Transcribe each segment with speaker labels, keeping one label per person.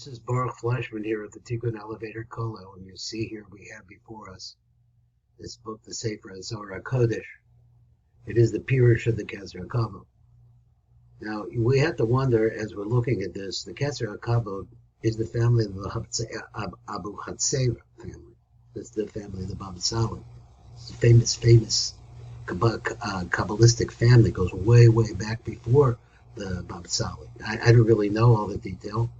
Speaker 1: This is Baruch Fleshman here at the Tikkun Elevator Kollel, and you see here we have before us this book, the Sefer Zohar Kodesh. It is the Pirush of the Keter HaKavod. Now, we have to wonder, as we're looking at this, the Keter HaKavod is the family of the Abu Hatzera family. That's the family of the Baba Saleh. It's a famous Kabbalistic family. It goes way, way back before the Baba Saleh. I don't really know all the detail.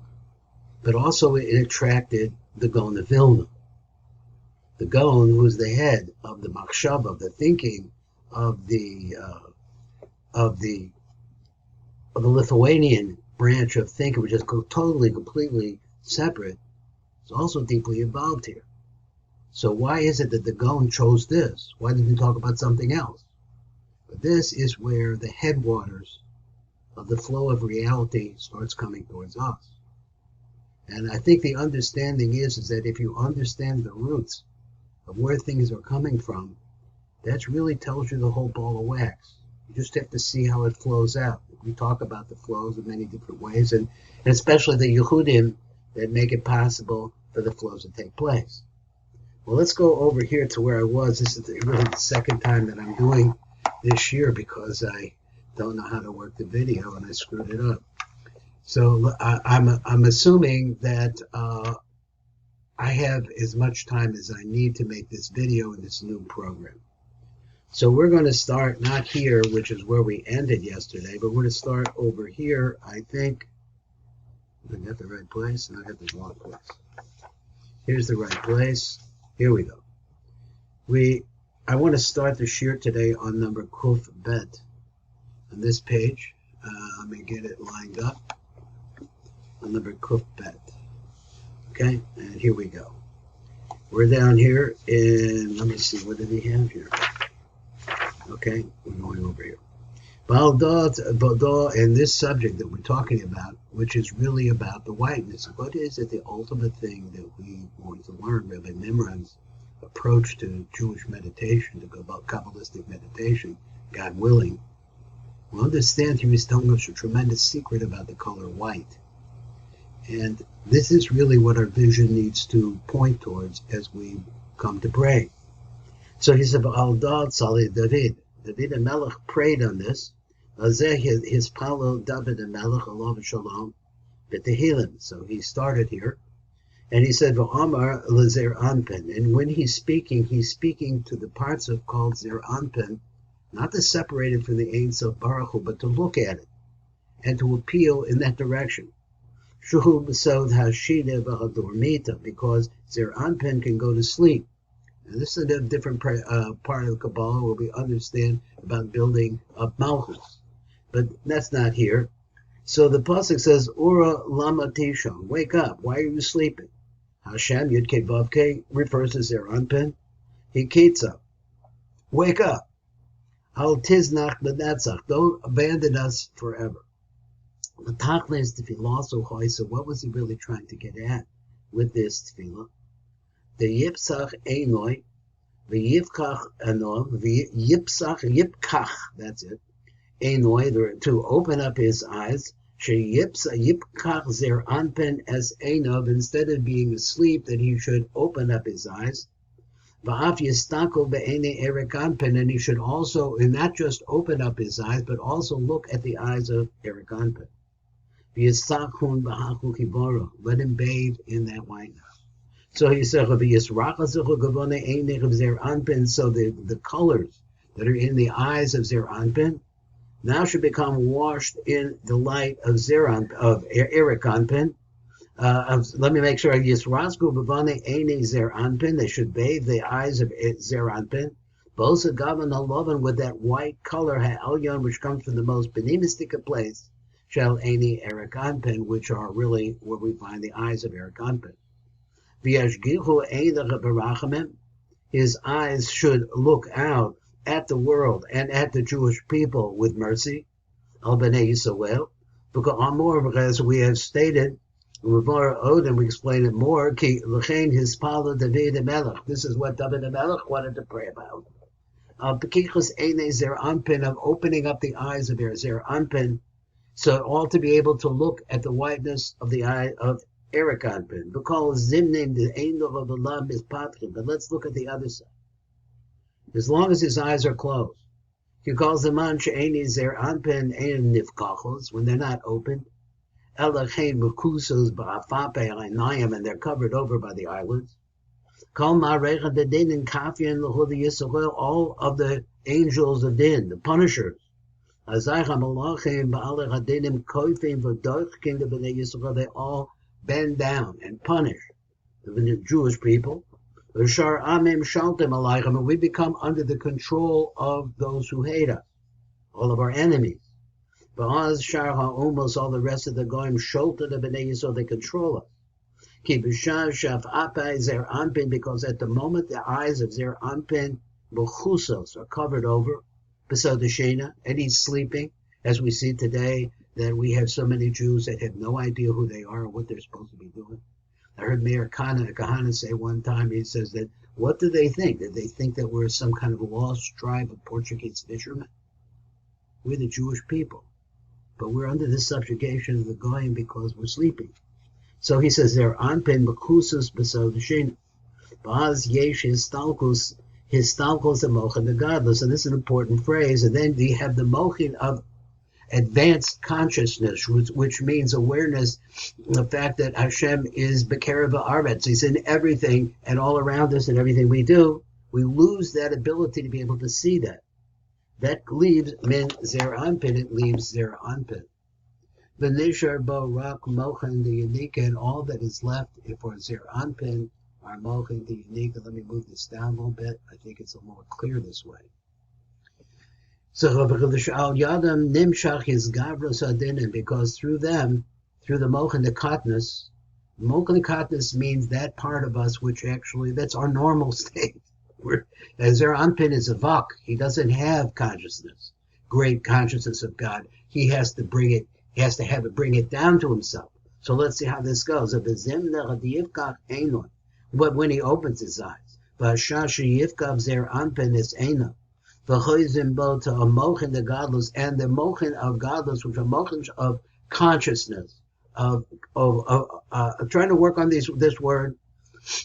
Speaker 1: But also it attracted the Gaon of Vilna. The Gaon, who was the head of the machshava, of the thinking of the Lithuanian branch of thinking, which is totally, completely separate, is also deeply involved here. So why is it that the Gaon chose this? Why didn't he talk about something else? But this is where the headwaters of the flow of reality starts coming towards us. And I think the understanding is that if you understand the roots of where things are coming from, that really tells you the whole ball of wax. You just have to see how it flows out. We talk about the flows in many different ways, and especially the Yehudim that make it possible for the flows to take place. Well, let's go over here to where I was. This is really the second time that I'm doing this year because I don't know how to work the video and I screwed it up. So I'm assuming that I have as much time as I need to make this video in this new program. So we're going to start not here, which is where we ended yesterday, but we're going to start over here. I think I got the right place and I got the wrong place. Here's the right place. Here we go. I want to start the shiur today on number Kuf Bet on this page. Let me get it lined up. On number Kuf Bet. Okay, and here we go. We're down here in, let me see, what did he have here? Okay, we're going over here. Baldah, and this subject that we're talking about, which is really about the whiteness. What is it, the ultimate thing that we want to learn? Rabbi Nimrod's approach to Jewish meditation, to go about Kabbalistic meditation, God willing. We'll understand here he's telling us a tremendous secret about the color white. And this is really what our vision needs to point towards as we come to pray. So he said, Al-Dad Salih David. David HaMelech prayed on this. His Palo David HaMelech, Alav Shalom, B'Tehillim. So he started here. And he said, V'Amar Zair Anpin. And when he's speaking to the parts of called Zair Anpin, not to separate it from the Ein Sof Baruch Hu, but to look at it and to appeal in that direction. Shuhu b'sod hashida v'hadormita, because Zair Anpin can go to sleep. And this is a different part of Kabbalah where we understand about building up Malchus. But that's not here. So the pasuk says, Ura lama tishon, wake up, why are you sleeping? Hashem Yud Kei Vav Kei refers to Zair Anpin. He ketza, wake up. Al tiznach b'netzach, don't abandon us forever. The tachlis is tefillah, so what was he really trying to get at with this tefillah? The yipsach einoi, the yipkach anov, the yipkach, that's it, einoi, to open up his eyes, she yipkach Zair Anpin as einov, instead of being asleep, that he should open up his eyes. V'af yistako be'enei Erik Anpin, and he should also, and not just open up his eyes, but also look at the eyes of Erik Anpin. Let him bathe in that whiteness. So he said, so the colors that are in the eyes of Zair Anpin now should become washed in the light of Erik Anpin. Let me make sure. They should bathe the eyes of Zair Anpin. Both of Gavan Alovan with that white color, Ha'elyon, which comes from the most benimistic place. Shel Eini Erik Anpin, which are really where we find the eyes of Erik Anpin. His eyes should look out at the world and at the Jewish people with mercy. Al Bnei Yisrael, because we have stated, and we explain it more, Ki L'chein Hispala David HaMelech. This is what David HaMelech wanted to pray about. Pekichus Eini Zair Anpin, of opening up the eyes of Zair Anpin, so all to be able to look at the whiteness of the eye of Eric Anpin. Because Zimnim, the angel of the love is patrim. But let's look at the other side. As long as his eyes are closed, he calls them on she'eni Zair Anpin ein nifkachos, when they're not open. Elachem mukusos ba'afape einayim, and they're covered over by the eyelids. Kol ma'arecha dedin and kafian l'chudi Yisrael, all of the angels of din, the punishers. Azaycha malachim ba'alech hadinim koifim v'dochkin the b'nei Yisrael, they all bend down and punish the Jewish people. Shar amim shaltem alaychem, and we become under the control of those who hate us, all of our enemies. Ba'az shar ha'umos, all the rest of the goyim sholta the b'nei Yisrael, they control us. Ki b'shar shaf apay Zair Anpin, because at the moment the eyes of Zair Anpin b'chusos are covered over, b'sod shena, and he's sleeping, as we see today that we have so many Jews that have no idea who they are or what they're supposed to be doing. I heard Mayor Kahana say one time, he says that, what do they think? Did they think that we're some kind of lost tribe of Portuguese fishermen? We're the Jewish people, but we're under the subjugation of the Goyim because we're sleeping. So he says, Zair Anpin b'chusus b'sod shena. Ba'az yesh histalkus amochin the godless. And this is an important phrase. And then you have the mochin of advanced consciousness, which means awareness, the fact that Hashem is Be'kerev Haaretz. He's in everything and all around us and everything we do. We lose that ability to be able to see that. That leaves min Zair Anpin, it leaves Zair Anpin. V'nishar bo rak mochin the unique, and all that is left for Zair Anpin are mochin the unique. Let me move this down a little bit. I think it's a more clear this way. So because through them, through the mochin the katnus means that part of us which actually, that's our normal state. As Zair Anpin is a vak, he doesn't have consciousness, great consciousness of God. He has to bring it, bring it down to himself. So let's see how this goes. But when he opens his eyes, Zair Anpin is enough. To a mochin the godless, and the mochin of godless, which are mochins of consciousness, of trying to work on this word.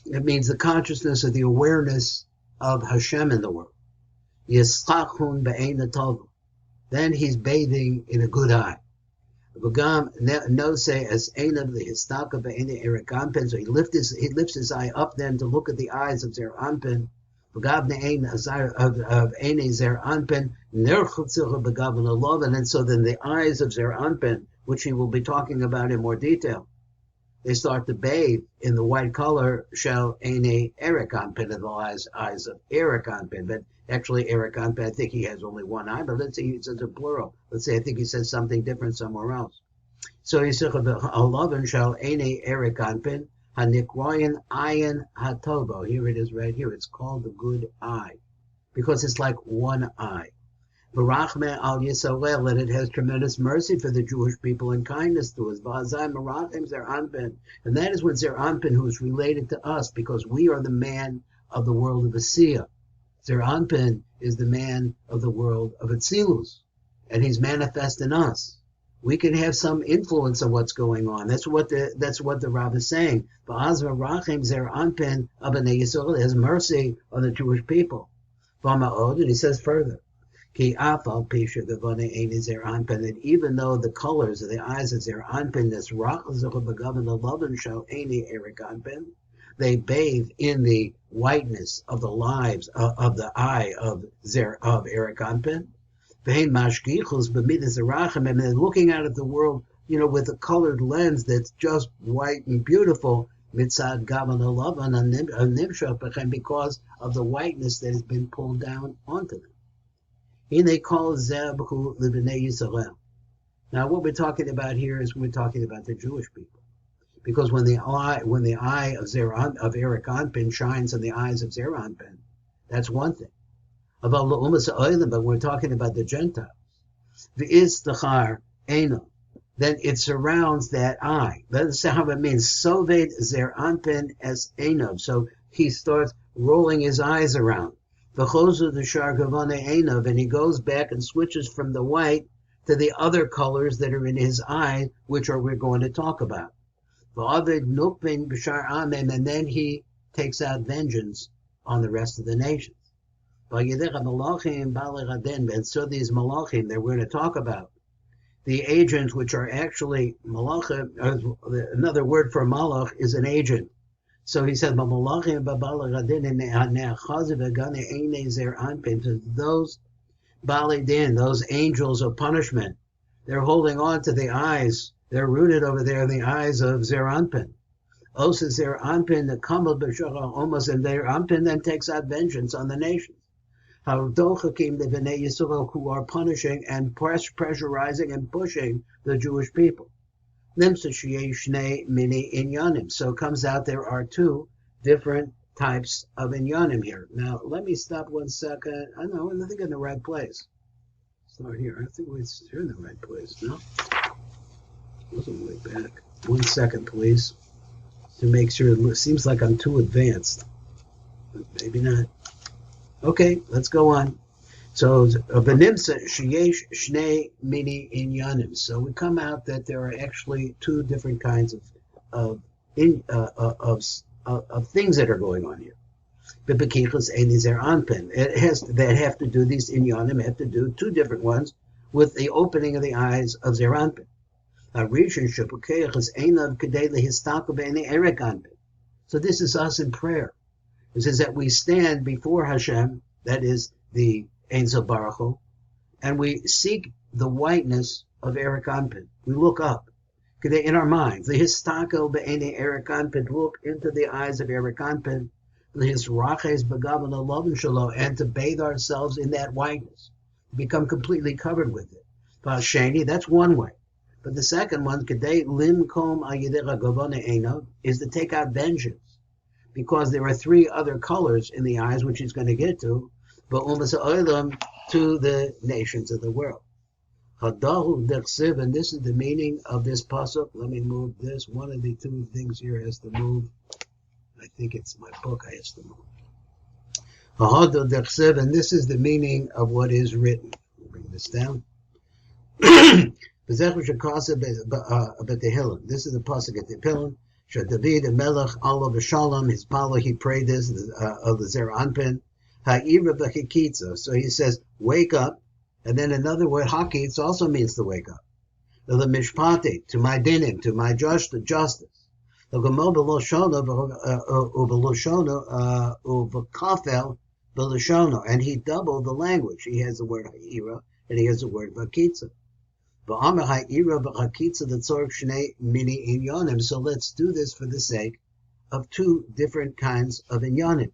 Speaker 1: It means the consciousness of the awareness of Hashem in the world. Yischachun be'eina tov. Then he's bathing in a good eye. V'gam no say as einav the histaka be'eina Eric Anpin. So he lifts his eye up then to look at the eyes of Zair Anpin. Of Eine Zair Anpin, and then so then the eyes of Zair Anpin, which he will be talking about in more detail, they start to bathe in the white color, shall Eine Eric Anpin, in the eyes of Eric Anpin. But actually Eric Anpin, I think he has only one eye, but let's say he says a plural. Let's say I think he says something different somewhere else. So he said, Alavan shall Eine Eric Anpin, Hanikroyan ayin hatobo. Here it is right here. It's called the good eye because it's like one eye. Barachme al Yisrael, and it has tremendous mercy for the Jewish people and kindness to us. V'azai marachim Zair Anpin, and that is what Zair Anpin, who is related to us, because we are the man of the world of Asiya. Zair Anpin is the man of the world of Atzilus, and he's manifest in us. We can have some influence on what's going on. That's what the Rabbah is saying. Zair Anpin Abanei Yisrael has mercy on the Jewish people. And he says further, that even though the colors of the eyes of Zair Anpin, they bathe in the whiteness of the lives of the eye of Eric Anpin. And they're looking out at the world, with a colored lens that's just white and beautiful, because of the whiteness that has been pulled down onto them. Now, what we're talking about here is we're talking about the Jewish people, because when the eye of Eric Anpin shines in the eyes of Zair Anpin, that's one thing. But we're talking about the Gentiles. Then it surrounds that eye. That's how it means. Soved Zair Anpin es Enov. So he starts rolling his eyes around. And he goes back and switches from the white to the other colors that are in his eye, which we're going to talk about. And then he takes out vengeance on the rest of the nations. And so these malachim that we're going to talk about, the agents which are actually malachim, another word for malach is an agent. So he said, those balidin, those angels of punishment, they're holding on to the eyes. They're rooted over there in the eyes of Zair Anpin. Also, Zair Anpin, the Kamal B'Shachar almost, and Zair Anpin then takes out vengeance on the nations. Ha'dochakim the Bnei Yisrael, who are punishing and pressurizing and pushing the Jewish people. Nimsa sheyesh shnei mini inyanim. So it comes out there are two different types of inyanim here. Now, let me stop 1 second. I know, I think I'm in the right place. Start here. I think we're in the right place. No? Wasn't way back. 1 second, please. To make sure. It seems like I'm too advanced. But maybe not. Okay, let's go on. So, Benimsa sheyesh shnei mini inyanim. So we come out that there are actually two different kinds of things that are going on here. Bebekichas and Zair Anpin. That have to do, these inyanim have to do, two different ones, with the opening of the eyes of Zair Anpin. So this is us in prayer. This is that we stand before Hashem, that is the Ein Sof Baruch Hu, and we seek the whiteness of Zair Anpin. We look up in our minds. The histakel be'enei Zair Anpin, look into the eyes of Zair Anpin, and to bathe ourselves in that whiteness, become completely covered with it. That's one way. But the second one, is to take out vengeance, because there are three other colors in the eyes, which he's going to get to, but to the nations of the world. And this is the meaning of this pasuk. Let me move this. One of the two things here has to move. I think it's my book I has to move. And this is the meaning of what is written. Bring this down. This is the pasuk at the Tehillim. David the Melech Allah v'Shalom, his palo, he prayed this of the Zair Anpin. Ha'ira v'chikitza. So he says, wake up. And then another word, hakitz, also means to wake up. The mishpati, to my dinim, to my justice. And he doubled the language. He has the word ha'ira, and he has the word v'chikitza. So let's do this for the sake of two different kinds of inyanim,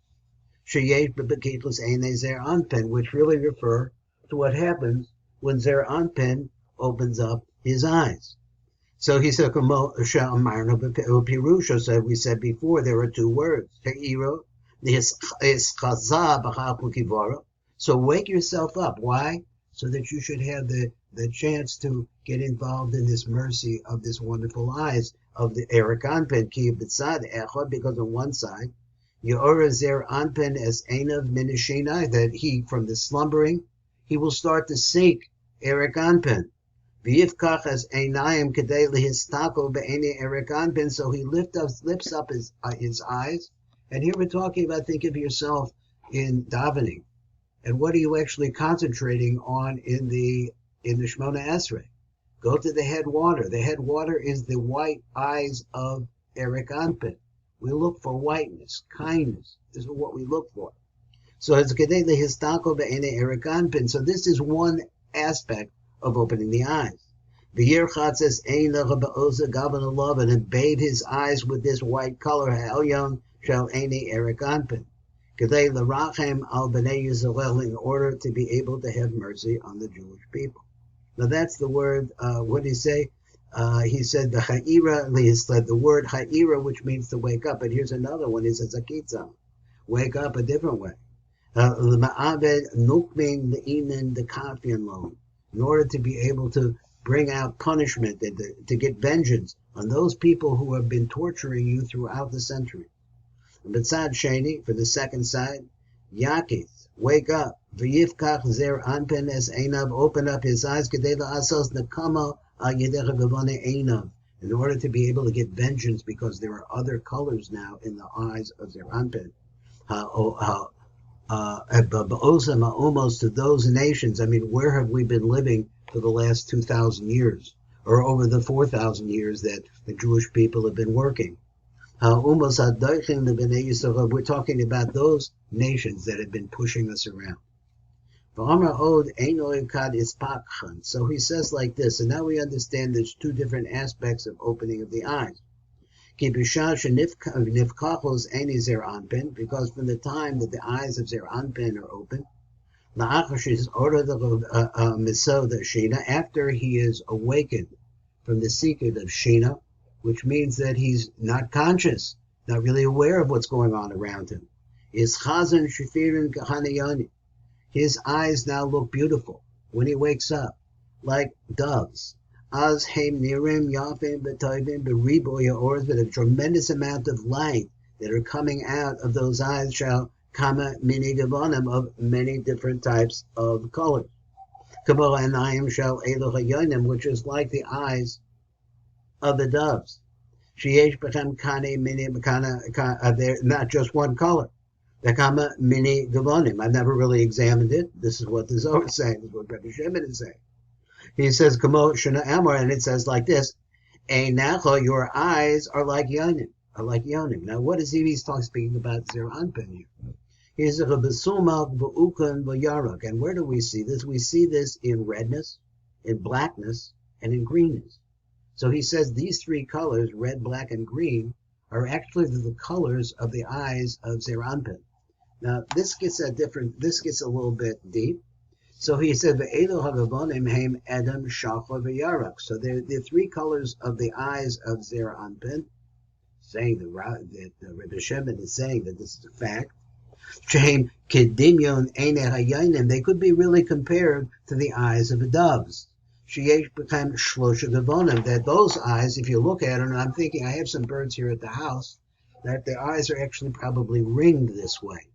Speaker 1: which really refer to what happens when Zair Anpin opens up his eyes. So he said, we said before, there are two words. So wake yourself up. Why? So that you should have the chance to get involved in this mercy of this wonderful eyes of the Zair Anpin, because on one side, Zair Anpin as Einav Minishina, that he, from the slumbering, he will start to seek Zair Anpin. V'yifkach as Einayim Kedei Lihistako Be'enei Zair Anpin, so he lifts up his eyes. And here we're talking about, think of yourself in davening. And what are you actually concentrating on in the Shemona Esrei? Go to the head water. The head water is the white eyes of Zair Anpin. We look for whiteness, kindness. This is what we look for. So it's Kedei Lihistako Be'enei Zair Anpin. So this is one aspect of opening the eyes. The Yerchat says, Ein Lecha Ba'oza Gavan Alav, and bathe his eyes with this white color, Ha'elyon Shel Einei Zair Anpin. Kedei L'rachem Al B'nei Yisrael, in order to be able to have mercy on the Jewish people. Now that's the word, what did he say? He said the ha'ira, the word ha'ira, which means to wake up. But here's another one. He says akitza, wake up a different way. L'ma'aved nukmin le'inen dekafian lo, in order to be able to bring out punishment and to get vengeance on those people who have been torturing you throughout the century. B'tzad sheni, for the second side, yakith, wake up. V'yifkach Zair Anpin es einav, open up his eyes, kedei la'asos nekama al yedecha gavane einav, in order to be able to get vengeance, because there are other colors now in the eyes of Zair Anpin. Almost to those nations. I mean, where have we been living for the last 2,000 years, or over the 4,000 years that the Jewish people have been working? We're talking about those nations that have been pushing us around. So he says like this, and now we understand there's two different aspects of opening of the eyes. Because from the time that the eyes of Zair Anpin are open, after he is awakened from the secret of Shina, which means that he's not conscious, not really aware of what's going on around him, is Chazan Shifirin Kahanayani. His eyes now look beautiful when he wakes up, like doves. Az heim nirim yafim b'toivim b'riboya ors, with a tremendous amount of light that are coming out of those eyes shall kama mini gavanim, of many different types of colors. Kabbalah anayim shall eloch hayonim, which is like the eyes of the doves. Sheyesh b'chem kane mini b'kana, they're not just one color. The kama mini gavanim. I've never really examined it. This is what the Zohar is saying. This is what Rabbi Shimon is saying. He says, Kamo Shana Amar, and it says like this, Einacho, your eyes are like yonim, Now, what is he? He's speaking about Zair Anpin here. He says, and where do we see this? We see this in redness, in blackness, and in greenness. So he says these three colors, red, black, and green, are actually the colors of the eyes of Zair Anpin. Now, this gets a little bit deep. So he said, So the three colors of the eyes of Zair Anpin, saying that Rabbi Shimon is saying that this is a fact. They could be really compared to the eyes of the doves. That those eyes, if you look at them, and I'm thinking, I have some birds here at the house, that the eyes are actually probably ringed this way.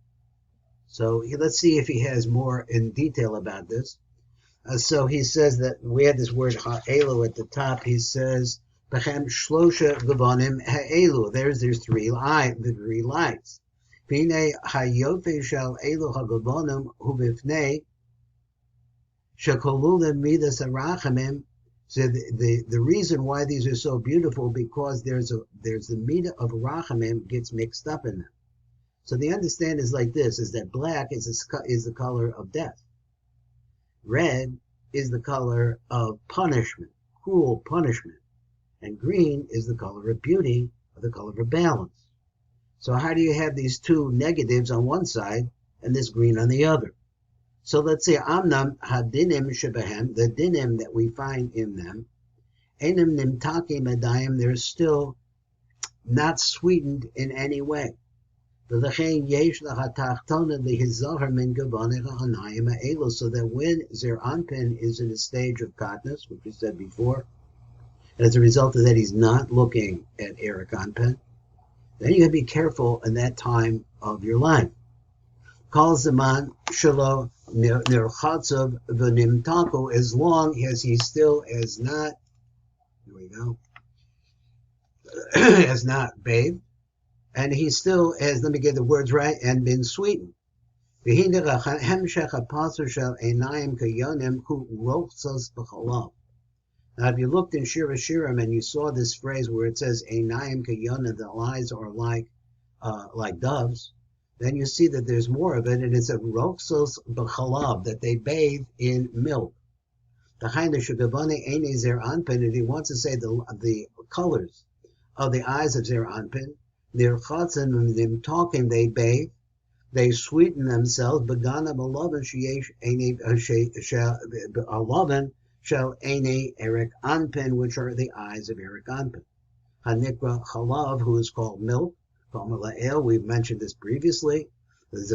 Speaker 1: So let's see if he has more in detail about this. So he says that we had this word ha'elu at the top. He says, "Bechem shlosha gavanim ha'elu." There's three lights. Pine hayofe shel elu ha'gavanim hubifnei shekolulim midas harachamim. So the reason why these are so beautiful, because there's the midah of rachamim gets mixed up in them. So the understanding is like this, is that black is the color of death. Red is the color of punishment, cruel punishment. And green is the color of beauty, or the color of balance. So how do you have these two negatives on one side and this green on the other? So let's say amnam hadinim shebehem, the dinim that we find in them, enim nimtakim adayim, they're still not sweetened in any way. So that when Zair Anpin is in a stage of katnas, which we said before, as a result of that he's not looking at Eric Anpin, then you have to be careful in that time of your life. Kol zaman shelo nirchatzav v'nimtaku, as long as he still has not, has not bathed, and he still has, let me get the words right, and been sweetened. Now, if you looked in Shir Shirim and you saw this phrase where it says "Einayim kayonim," the eyes are like doves, then you see that there's more of it, and it's a rochsos b'chalav, that they bathe in milk. The Hainu shugavane eini Zair Anpin, and he wants to say the colors of the eyes of Zair Anpin. Their chatzim and them talking, they bathe, they sweeten themselves. Begana b'loven sheyesh eini aloven shel eini Eric Anpin, which are the eyes of Eric Anpin. Hanikra chalav, who is called milk. We've mentioned this previously. So this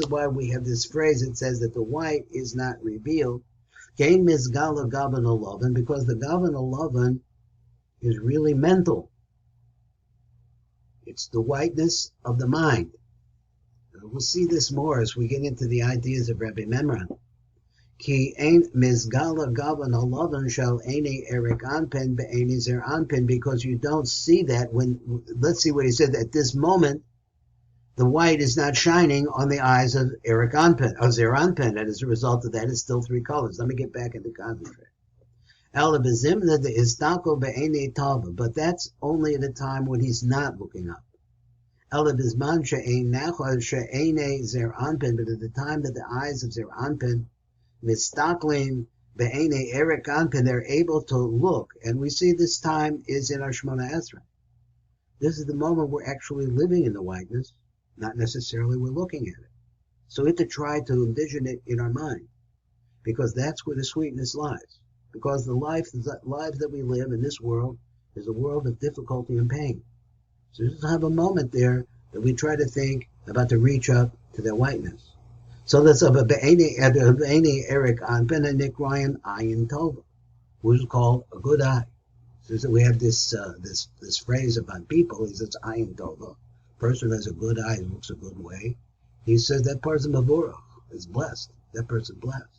Speaker 1: is why we have this phrase. It says that the white is not revealed. Because the gavan aloven is really mental. It's the whiteness of the mind. We'll see this more as we get into the ideas of Rabbi Memran. Ki ein mizgala gavan halavan shel eni Erik Anpin be'eni Zair Anpin, because you don't see that when, let's see what he said, at this moment, the white is not shining on the eyes of Erik Anpin, of Zair Anpin, and as a result of that, it's still three colors. Let me get back into concentrate. Ela bezimna de istako be'eni tava, but that's only at a time when he's not looking up. Ela bizman she'ein nachal she'ene Zair Anpin, but at the time that the eyes of Zair Anpin mistaklim be'ene Erik Anpin, they're able to look, and we see this time is in our Shemona Esrei. This is the moment we're actually living in the whiteness, not necessarily we're looking at it. So we have to try to envision it in our mind, because that's where the sweetness lies. Because the life that we live in this world is a world of difficulty and pain. So just have a moment there that we try to think about to reach up to their whiteness. So that's of a be'eni Erik Anpin and Nikrayan Ayin Tova, which is called a good eye. So we have this phrase about people. He says Ayin Tova. Person has a good eye, looks a good way. He says that person Mavorach is blessed. That person's blessed.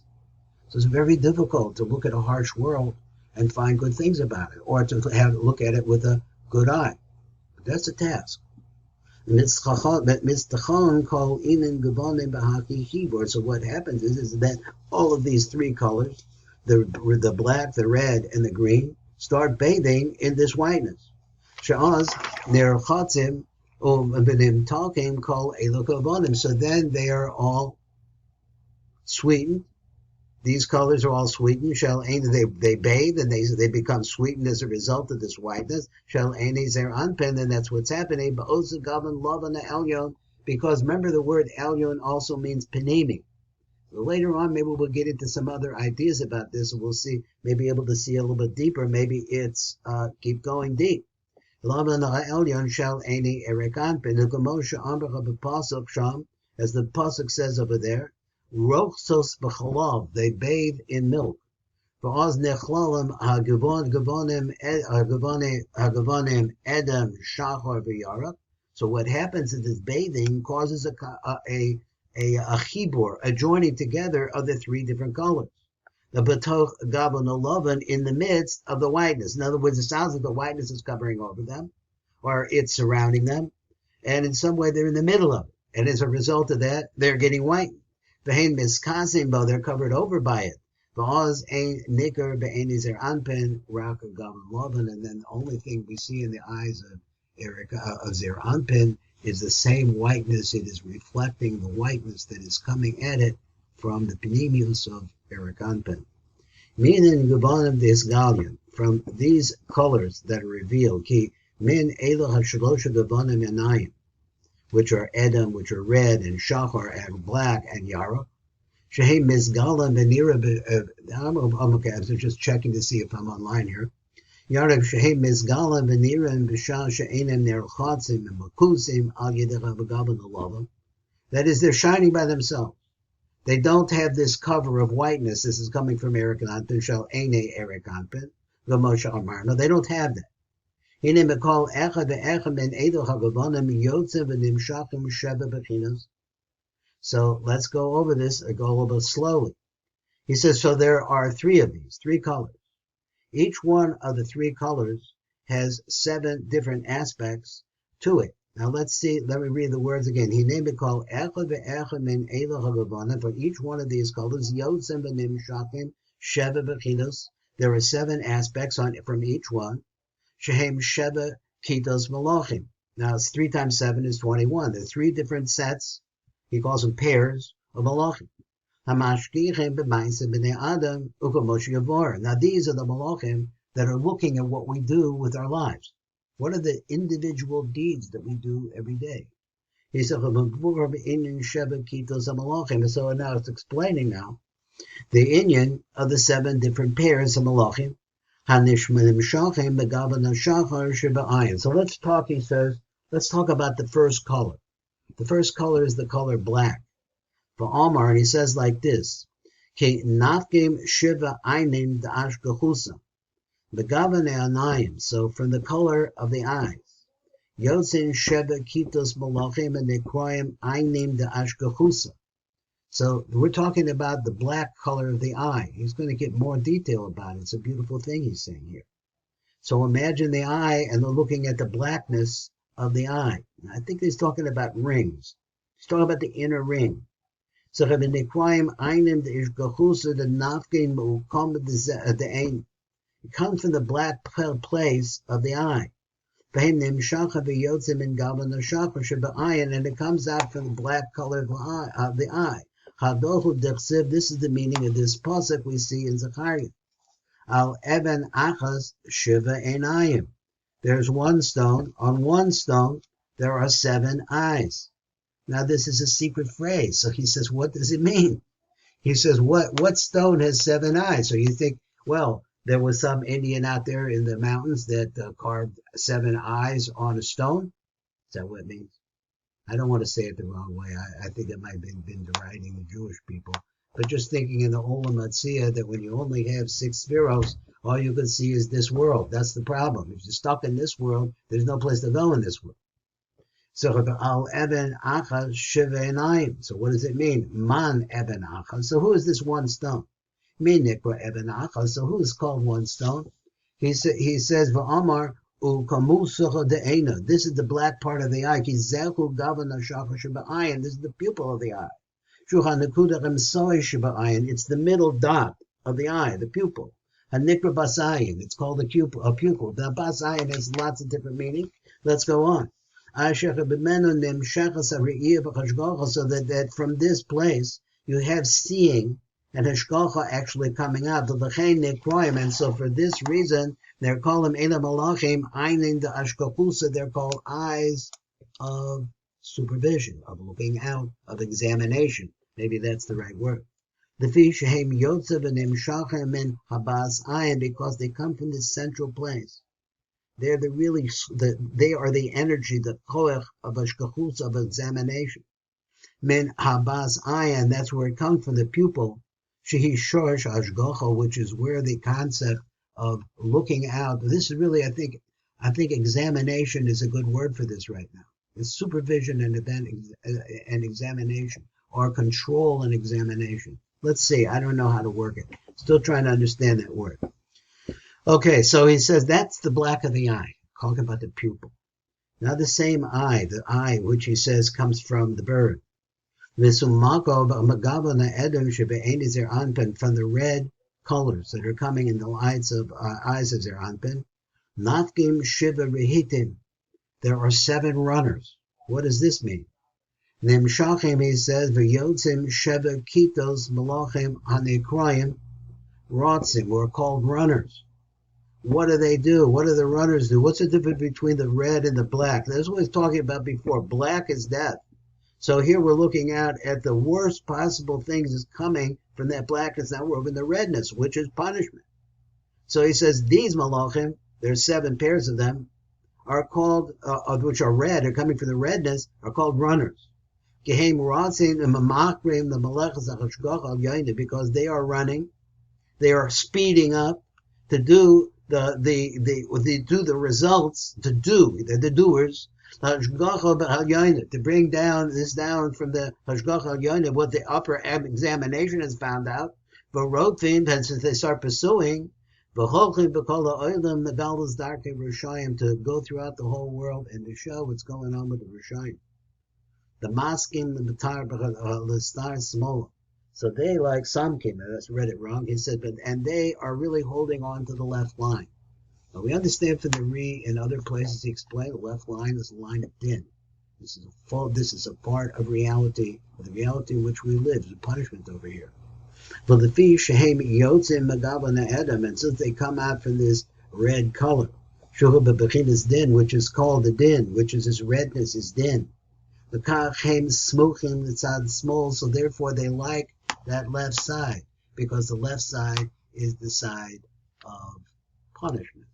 Speaker 1: So it's very difficult to look at a harsh world and find good things about it, or to look at it with a good eye. But that's a task. So what happens is that all of these three colors, the black, the red, and the green, start bathing in this whiteness. So then they are all sweetened. These colors are all sweetened. They bathe and they become sweetened as a result of this whiteness. Zair Anpin, and that's what's happening. Because remember, the word elyon also means panemi. So later on, maybe we'll get into some other ideas about this, and we'll see, maybe able to see a little bit deeper. Maybe it's keep going deep. As the pasuk says over there, Rochsos b'chalav, they bathe in milk. V'oz nechlalim hagavonim edem shachar v'yarak. So what happens is this bathing causes a chibur, a joining together of the three different colors. The betoch gavon olavan, in the midst of the whiteness. In other words, it sounds like the whiteness is covering over them, or it's surrounding them, and in some way they're in the middle of it. And as a result of that, they're getting whitened. They're covered over by it. And then the only thing we see in the eyes of Zair Anpin is the same whiteness. It is reflecting the whiteness that is coming at it from the panemius of Erik Anpin. Meaning from these colors that are revealed, which are Edom, which are red, and Shachar, and black, and Yara. Shehem Mizgalam Benira. I'm just checking to see if I'm online here. Yara Shehem Mizgalam Benira and Bishal She'enem Nerchatzim and Makusim Al Yedech Avagavan Alavam. That is, they're shining by themselves. They don't have this cover of whiteness. This is coming from Erik Anpin, Shal Ene Erik Anpin, V'Moshe Amar. No, they don't have that. So let's go over this, go a little bit slowly. He says, so there are three of these, three colors. Each one of the three colors has 7 different aspects to it. Now let's see, let me read the words again. He named it called for each one of these colors, there are 7 aspects from each one. Shehem Sheba Kitos Malachim. Now it's 3 times 7 is 21. There are 3 different sets. He calls them pairs of Malachim. Hamashkichem b'ma'aseh b'nei Adam u'kamosh yavor. Now these are the Malachim that are looking at what we do with our lives. What are the individual deeds that we do every day? He said, Sheba Kitos Malachim. So now it's explaining now the inyan of the 7 different pairs of Malachim. So let's talk, he says, let's talk about the first color. The first color is the color black. For Omar, and he says like this, so from the color of the eyes, So we're talking about the black color of the eye. He's going to get more detail about it. It's a beautiful thing he's saying here. So imagine the eye, and they're looking at the blackness of the eye. I think he's talking about rings. He's talking about the inner ring. So it comes from the black place of the eye. And it comes out from the black color of the eye. This is the meaning of this pasuk we see in Zechariah. Al eben achas shiva einayim. There's one stone. On one stone, there are 7 eyes. Now, this is a secret phrase. So he says, what does it mean? He says, what stone has 7 eyes? So you think, well, there was some Indian out there in the mountains that carved 7 eyes on a stone. Is that what it means? I don't want to say it the wrong way. I think it might have been deriding the Jewish people. But just thinking in the Olam Matzia that when you only have 6 spheros, all you can see is this world. That's the problem. If you're stuck in this world, there's no place to go in this world. So al eben achas shiva einayim. So what does it mean? Man eben achas. So who is this one stone? Minikra eben achas. So who is called one stone? He says v'amar ukamusucha de'ena. This is the black part of the eye. Kizechu gavana shacha sheba'ayin. This is the pupil of the eye. Shucha nekuda remsoi sheba'ayin. It's the middle dot of the eye, the pupil. Hanikra basayin. It's called a pupil. The basayin has lots of different meanings. Let's go on. So that from this place you have seeing and hashgacha actually coming out. And so for this reason, they're called them Eila Malachim, Einin de Ashkachusa. They're called eyes of supervision, of looking out, of examination. Maybe that's the right word. The fish Shehem Yotzev and Nimshachem and Habas Ayin, because they come from this central place. They are the energy, the koach of ashkachus, of examination. Min habas ayan, that's where it comes from, the pupil. Shehi shorish ashgacha, which is where the concept of looking out. This is really, I think examination is a good word for this right now. It's supervision and examination, or control and examination. Let's see. I don't know how to work it. Still trying to understand that word. Okay, so he says that's the black of the eye, talking about the pupil. Now the same eye, the eye which he says comes from the bird. From the red colors that are coming in the eyes of Zair Anpin. Nafkim shiva rehitim. There are 7 runners. What does this mean? Nemshachim, he says, v'yotzim sheva kitos malachim hanekrayim rotzim, were called runners. What do they do? What do the runners do? What's the difference between the red and the black? That's what I was talking about before. Black is death. So here we're looking out at the worst possible things is coming from that blackness. Now we're over in the redness, which is punishment. So he says these malachim, there's 7 pairs of them, are called, which are red, are coming from the redness, are called runners. Because they are running, they are speeding up to do the results, they're the doers, to bring down from the hashgacha al-yonah, what the upper examination has found out. But rotim, since they start pursuing, to go throughout the whole world and to show what's going on with the Rishayim. The maskim, the matar, the star smola. So they like Samkim, I read it wrong, he said, and they are really holding on to the left line. Now we understand from the Re and other places he explained the left line is a line of din. This is a part of reality, the reality in which we live, the punishment over here. But the fish shehem yotzim magavana edom, and since they come out from this red color, shuhu bebechinas din, which is called the din, which is this redness, is din. The kachem smochim, the tzad small, so therefore they like that left side, because the left side is the side of punishment,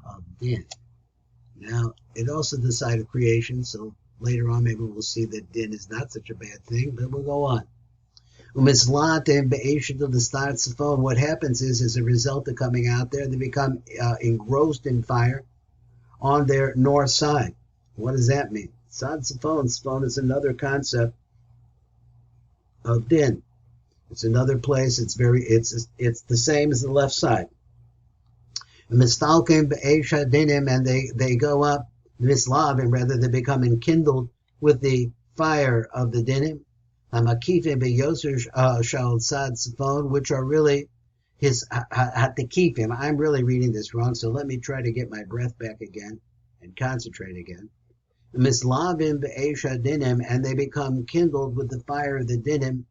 Speaker 1: of din. Now, it also the side of creation, so later on maybe we'll see that din is not such a bad thing, but we'll go on. What happens is, as a result of coming out there, they become engrossed in fire on their north side. What does that mean? Sad Sifon is another concept of din. It's another place. It's the same as the left side. Mistalkim be'esha dinim, and they go up mislav, and rather they become enkindled with the fire of the dinim. Hamakifim be'yoser shal sad sifon, which are really his hatikifim. I'm really reading this wrong, so let me try to get my breath back again and concentrate again. Mislavim be'esha dinim, and they become kindled with the fire of the dinim.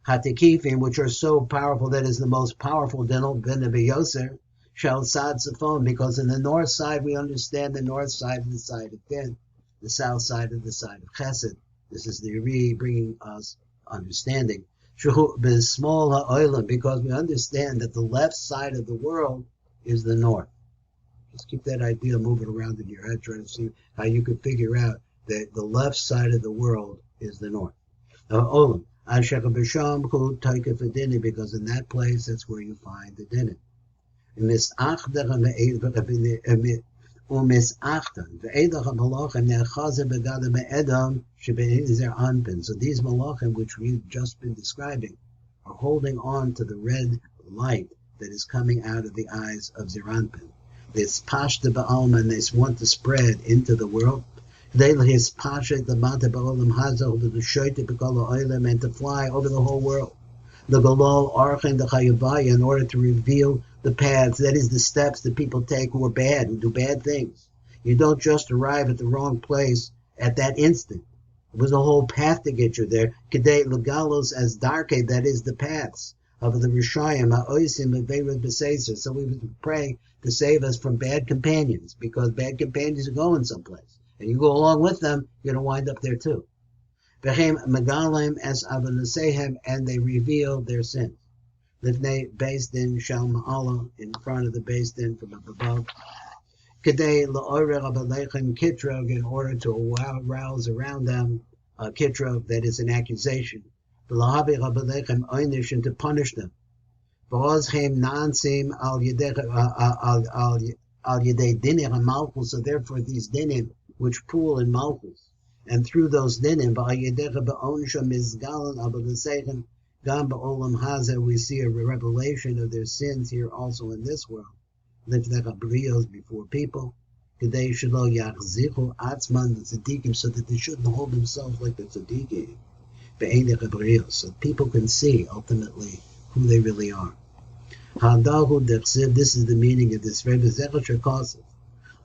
Speaker 1: Hatikifim, which are so powerful, that is the most powerful dinim, dinim be'yoser shal sad sifon, because in the north side we understand the north side of the side of din, the south side of the side of chesed. This is the Ri bringing us understanding. Small ha'olam, because we understand that the left side of the world is the north. Just keep that idea moving around in your head, trying to see how you could figure out that the left side of the world is the north. Olam, because in that place, that's where you find the dinim. So these malachim, which we've just been describing, are holding on to the red light that is coming out of the eyes of Zair Anpin. This pashta ba'alma, and they want to spread into the world. And to fly over the whole world. The golol archen the chayavaya, in order to reveal the paths, that is the steps that people take who are bad, who do bad things. You don't just arrive at the wrong place at that instant. It was a whole path to get you there. Kedei legalos as darke, that is the paths of the Rishayim, ha'oisim v'veirud b'seser. So we would pray to save us from bad companions, because bad companions are going someplace. And you go along with them, you're going to wind up there too. V'chem megalim as avonasehem, and they reveal their sins. Livnei Beis Din Shal Ma'ala, in front of the Beis Din from above. Kedei la'orer abalechem kitrog, in order to rouse around them kitrog, that is an accusation. V'lahabi abalechem oynish, and to punish them. V'ozchem nansim al yedei dinim hamalchus, so therefore these dinim which pool in malchus, and through those dinim v'ayedei ba'onisha mizgalan abalechem. We see a revelation of their sins here also in this world. Before people, so that they shouldn't hold themselves like the tzaddikim. So people can see ultimately who they really are. This is the meaning of this Rebbe Zecher causes.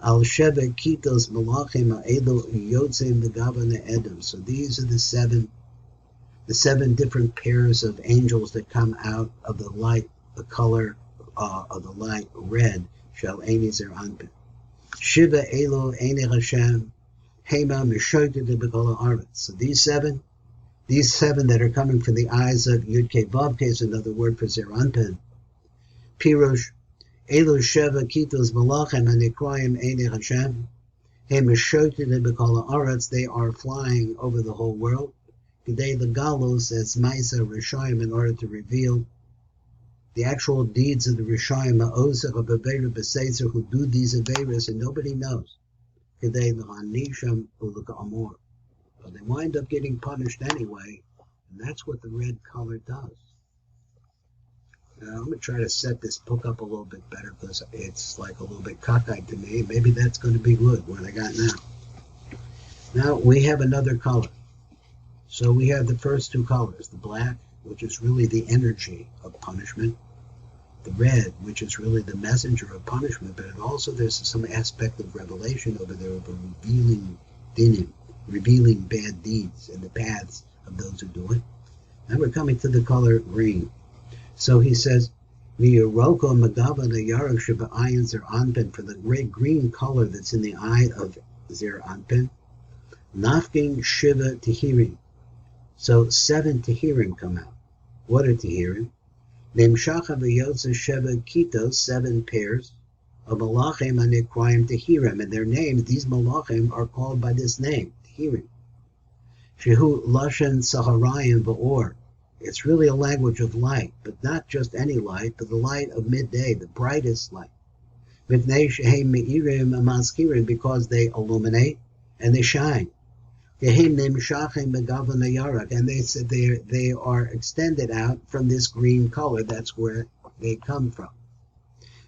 Speaker 1: Al Sheva Kitos Malachim Ha'elu Yotzim Begavane Edom. So these are the seven different pairs of angels that come out of the light, the color of the light red, shall Eini Zair Anpin. Shiva Elo Eini Hashem, Hema Mishoyte de Bekola Arvet. So these seven that are coming from the eyes of VKavod is another word for Zair Anpin. Pirush, Elo Sheva Kitos Malachim Anikrayim Eini Hashem, Hema Mishoyte de Bekola Arvet. They are flying over the whole world. Today the galos as Maisa Rishayim, in order to reveal the actual deeds of the Rishayim, Ma'osach of Aveira B'Seitzer, who do these Aveiras and nobody knows. Today the Hanisham Uluk Amor. So they wind up getting punished anyway, and that's what the red color does. Now I'm going to try to set this book up a little bit better, because it's like a little bit cockeyed to me. Maybe that's going to be good, what I got now. Now we have another color. So we have the first two colors, the black, which is really the energy of punishment, the red, which is really the messenger of punishment, but also there's some aspect of revelation over there, of a revealing dinim, revealing bad deeds and the paths of those who do it. Now we're coming to the color green. So he says, V'yoroko magava yarok sheba ayin Zair Anpin, for the great green color that's in the eye of Zair Anpin, nafkin shiva tehirim. So 7 tehirim come out. What are tehirim? Nemshacha v'yotza sheva kitos, 7 pairs of malachim anikrayim tehirim, and their names, these malachim, are called by this name, tehirim. Shehu lashon saharayim v'or. It's really a language of light, but not just any light, but the light of midday, the brightest light. Mipnei shehem me'irim amaskirim, because they illuminate and they shine. And they said they are extended out from this green color. That's where they come from.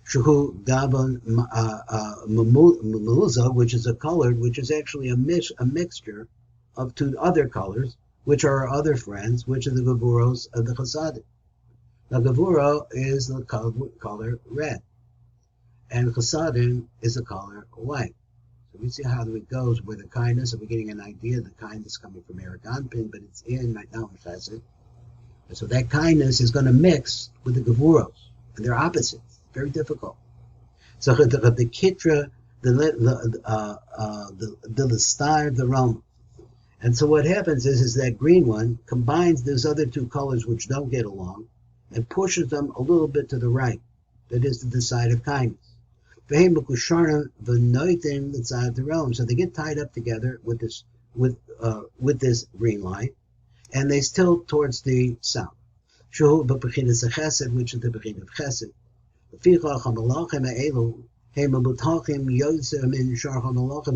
Speaker 1: Shuhu Gavon Mamuza, which is a color, which is actually a mixture of two other colors, which are our other friends, which are the Gavuros of the Chasadim. Now, Gavuro is the color red, and Chasadim is the color white. So we see how it goes with the kindness, and we're getting an idea of the kindness coming from Zair Anpin, but it's in right now in Chesed. And so that kindness is going to mix with the Gavuros, and they're opposites. Very difficult. So the keter, the star of the Roma. And so what happens is that green one combines those other two colors which don't get along and pushes them a little bit to the right. That is to the side of kindness. So they get tied up together with this green light, and they tilt towards the south. Which is the beginning of chesed.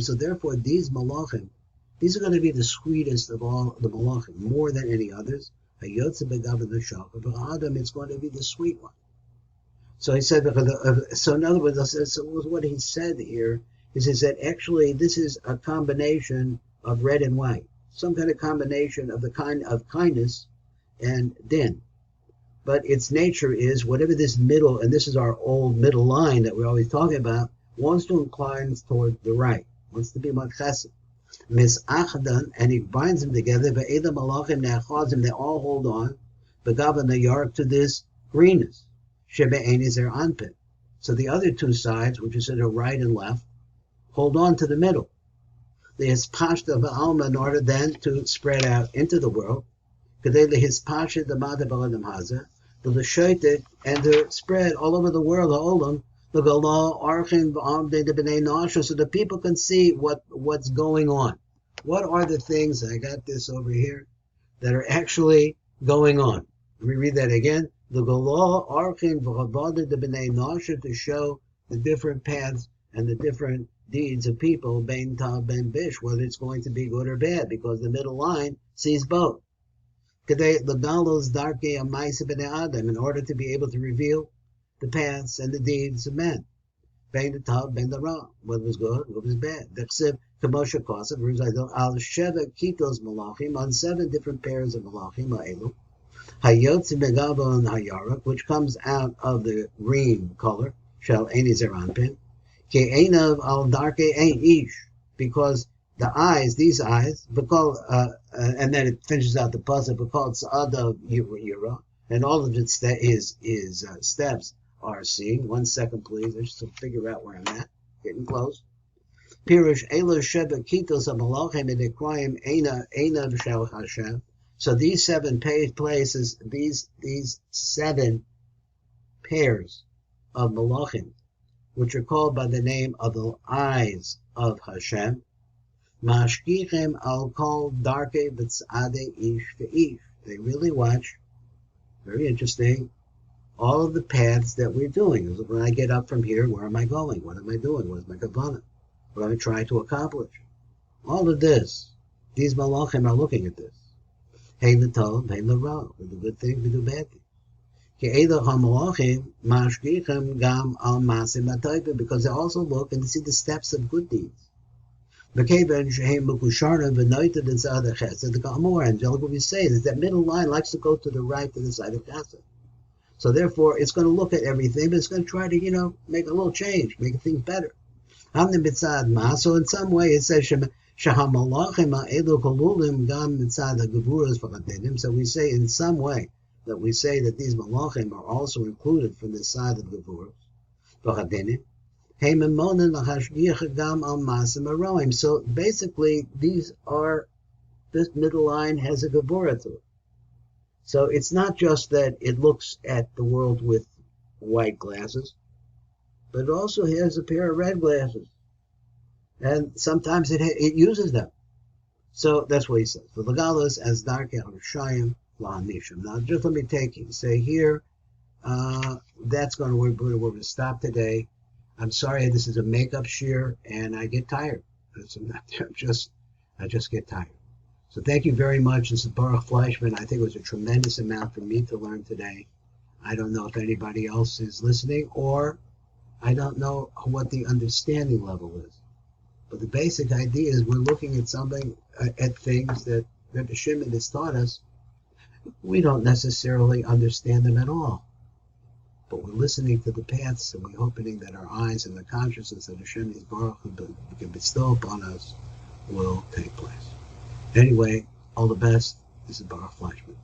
Speaker 1: So therefore, these malachim, these are going to be the sweetest of all the malachim, more than any others. It's going to be the sweet one. So he said. So in other words, so what he said here is that actually this is a combination of red and white, some kind of combination of the kind of kindness and din. But its nature is whatever this middle, and this is our old middle line that we're always talking about, wants to incline toward the right, wants to be chesed. Mis'achdan, and he binds them together. Ve'edam malachim ne'achazim, they all hold on. Begavan nayark, to this greenness. Shebe'eni Zair Anpin. So the other two sides, which is the right and left, hold on to the middle. The hispashta v'alma, in order then to spread out into the world. Kadei lehispasha d'mada b'ladam hazeh, to the shaitik, and to spread all over the world, the olam, the galah archin v'amdei de b'nei nasha, so the people can see what's going on. What are the things, I got this over here, that are actually going on? Let me read that again. The galah archin v'amdei de b'nei nasha, to show the different paths and the different deeds of people, ben tav ben bish, whether it's going to be good or bad, because the middle line sees both. In order to be able to reveal the paths and the deeds of men. Ben the tav, ben the ra, what was good, what was bad. On 7 different pairs of malachim, which comes out of the green color, shall eni Zair Anpin, because the eyes, these eyes, and then it finishes out the puzzle, because Sa'adav Yura, and all of its steps are seen. 1 second, please. I just to figure out where I'm at. Getting close. Pirush Elo Sheba Kitos Amalachim Edekrayim Eina V'Shel Hashem. So these 7 places, these 7 pairs of malachim, which are called by the name of the eyes of Hashem, Mashkichem al kol darke v'tzade ish ve'ish. They really watch, very interesting, all of the paths that we're doing. When I get up from here, where am I going? What am I doing? What is my kavanah? What am I trying to accomplish? All of this, these malachim are looking at this. Hey the tov, hey the ra. We do good things, we do bad things. Because they also look and see the steps of good deeds. And angelic, what we say is that middle line likes to go to the right, to the side of chesed. So therefore, it's going to look at everything, but it's going to try to, make a little change, make things better. So in some way, it says, so we say in some way that we say that these malachim are also included from the side of the Gavuros. So basically, this middle line has a Gavura to it. So it's not just that it looks at the world with white glasses, but it also has a pair of red glasses. And sometimes it uses them. So that's what he says. The Legalos as dark Shayim La'anishim. Now just let me say here, that's going to, we're going to stop today. I'm sorry, this is a makeup shiur, and I get tired. I just get tired. So thank you very much. This is Baruch Fleischman. I think it was a tremendous amount for me to learn today. I don't know if anybody else is listening, or I don't know what the understanding level is. But the basic idea is we're looking at something, at things that Rebbe Shimon has taught us. We don't necessarily understand them at all. But we're listening to the paths, and we're hoping that our eyes and the consciousness that Hashem is Baruch can bestow upon us will take place. Anyway, all the best. This is Baruch Fleischman.